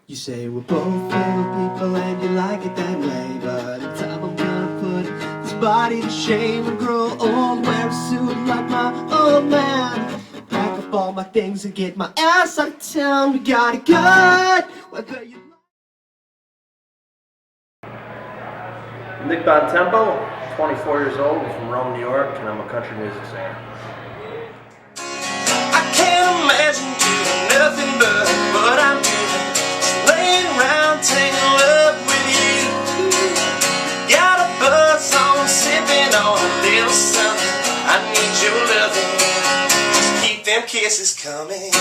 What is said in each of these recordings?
You say we're both little people and you like it that way, but in time I'm gonna put this body to shame and grow old, wear a suit like my old man, pack up all my things and get my ass out of town. We got it good, whether you Nick Bontempo, 24 years old, I'm from Rome, New York, and I'm a country music singer. I can't imagine doing nothing but what I'm doing, just laying around tangled up with you. Got a buzz on, sipping on a little something. I need your loving, just keep them kisses coming.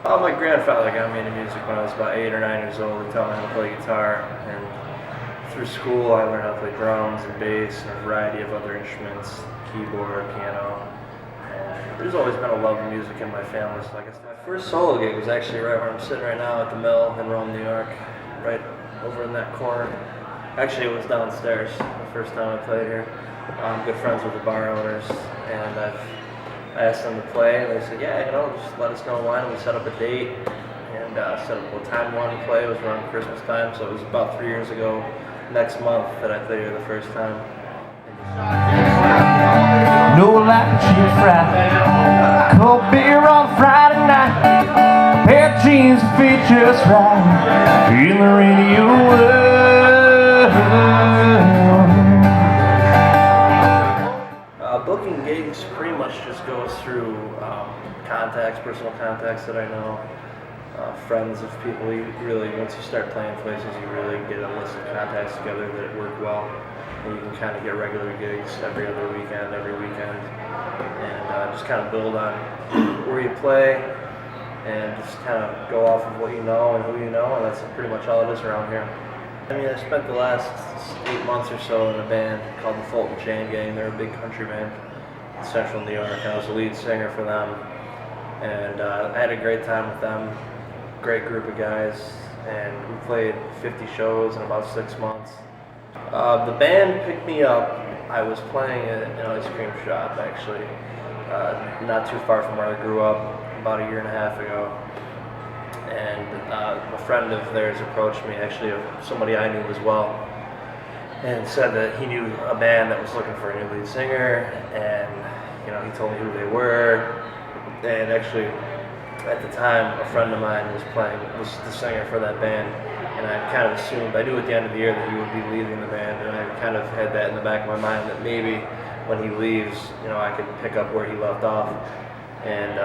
My grandfather got me into music when I was about 8 or 9 years old. He taught me how to play guitar, and through school I learned how to play drums and bass and a variety of other instruments, keyboard, piano. And there's always been a love of music in my family. So I guess my first solo gig was actually right where I'm sitting right now at the Mill in Rome, New York, right over in that corner. Actually, it was downstairs the first time I played here. I'm good friends with the bar owners, and I asked them to play, and they said, yeah, just let us know when. We set up a date, and set up what time we wanted to play. It was around Christmas time, so it was about 3 years ago next month that I played here the first time. No light cheap fry, cold beer on Friday night, pair of jeans that fit just right in the radio world. Booking gigs pretty much just goes through contacts, personal contacts that I know, friends of people. You really, once you start playing places, you really get a list of contacts together that work well, and you can kind of get regular gigs every other weekend, every weekend, and just kind of build on where you play, and just kind of go off of what you know and who you know, and that's pretty much all it is around here. I mean, I spent the last 8 months or so in a band called the Fulton Chain Gang. They're a big country band in central New York. I was the lead singer for them, and I had a great time with them. Great group of guys, and we played 50 shows in about 6 months. The band picked me up. I was playing at an ice cream shop, actually, not too far from where I grew up, about a year and a half ago. And a friend of theirs approached me, actually somebody I knew as well, and said that he knew a band that was looking for a new lead singer, and he told me who they were. And actually, at the time, a friend of mine was the singer for that band, and I kind of assumed, I knew at the end of the year that he would be leaving the band, and I kind of had that in the back of my mind that maybe when he leaves, I could pick up where he left off. And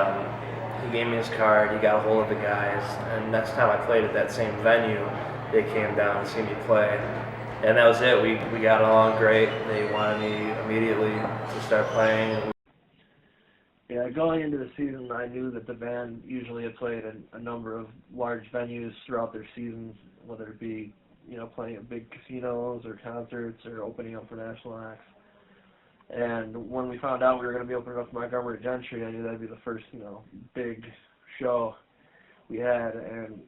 he gave me his card, he got a hold of the guys, and next time I played at that same venue, they came down to see me play. And that was it. We got along great. They wanted me immediately to start playing. Yeah, going into the season, I knew that the band usually had played a number of large venues throughout their seasons, whether it be, playing at big casinos or concerts or opening up for national acts. And when we found out we were going to be opening up for Montgomery Gentry, I knew that'd be the first, big show we had, and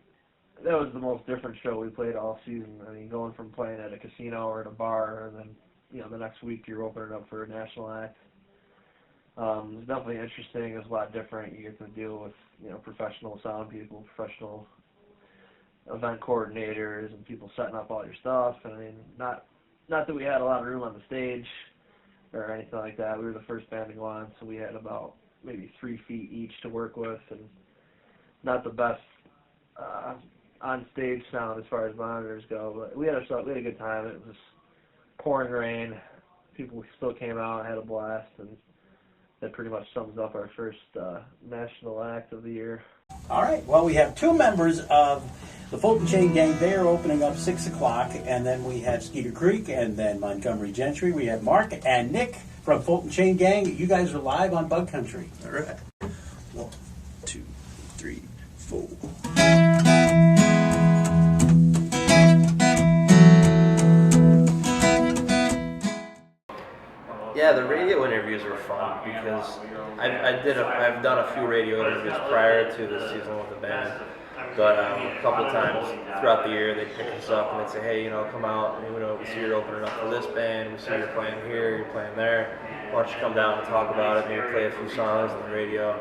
that was the most different show we played all season. I mean, going from playing at a casino or at a bar, and then, the next week you're opening up for a national act. It's definitely interesting. It's a lot different. You get to deal with, professional sound people, professional event coordinators, and people setting up all your stuff. And I mean, not that we had a lot of room on the stage or anything like that. We were the first band to go on, so we had about maybe 3 feet each to work with, and not the best on stage sound as far as monitors go. But we had a good time. It was pouring rain. People still came out and had a blast, and that pretty much sums up our first national act of the year. All right. Well, we have 2 members of the Fulton Chain Gang. They are opening up 6 o'clock, and then we have Skeeter Creek, and then Montgomery Gentry. We have Mark and Nick from Fulton Chain Gang. You guys are live on Bug Country. All right. 1, 2, 3, 4. Yeah, the radio interviews were fun because I've done a few radio interviews prior to this season with the band, but a couple of times throughout the year they'd pick us up and they'd say, hey, come out, we see you're opening up for this band, we see you're playing here, you're playing there, why don't you come down and talk about it, maybe play a few songs on the radio.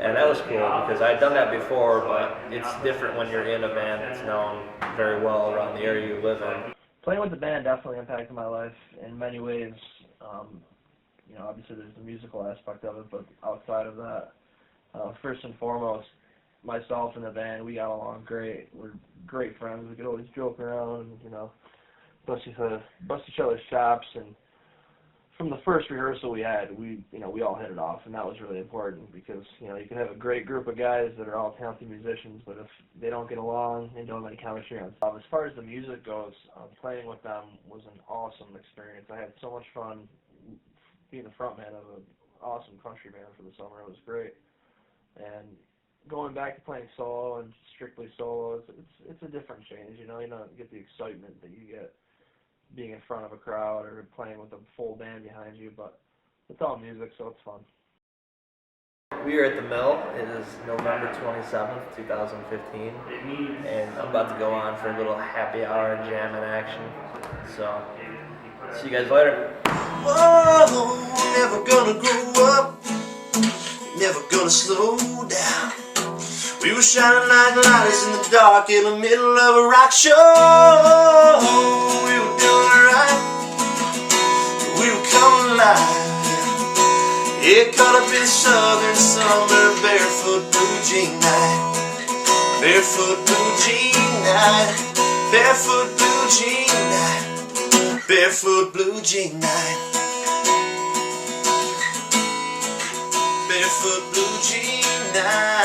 And that was cool because I'd done that before, but it's different when you're in a band that's known very well around the area you live in. Playing with the band definitely impacted my life in many ways. You know, obviously there's the musical aspect of it, but outside of that, first and foremost, myself and the band, we got along great. We're great friends. We could always joke around and, you know, bust each other's chops. And from the first rehearsal we had, we all hit it off, and that was really important because, you know, you can have a great group of guys that are all talented musicians, but if they don't get along and don't have any chemistry on top. As far as the music goes, playing with them was an awesome experience. I had so much fun being the front man of an awesome country band for the summer. It was great. And going back to playing solo and strictly solo, it's a different change. You know, you don't get the excitement that you get being in front of a crowd or playing with a full band behind you, but it's all music, so it's fun. We are at the Mill. It is November 27th, 2015, and I'm about to go on for a little happy hour jamming action. So, see you guys later. Whoa, never gonna grow up, never gonna slow down. We were shining like lighters in the dark in the middle of a rock show. We were doing it right, we were coming alive. Yeah, caught up in southern summer, barefoot blue jean night. Barefoot blue jean night. Barefoot blue jean night. Barefoot blue jean night. Barefoot blue jean night.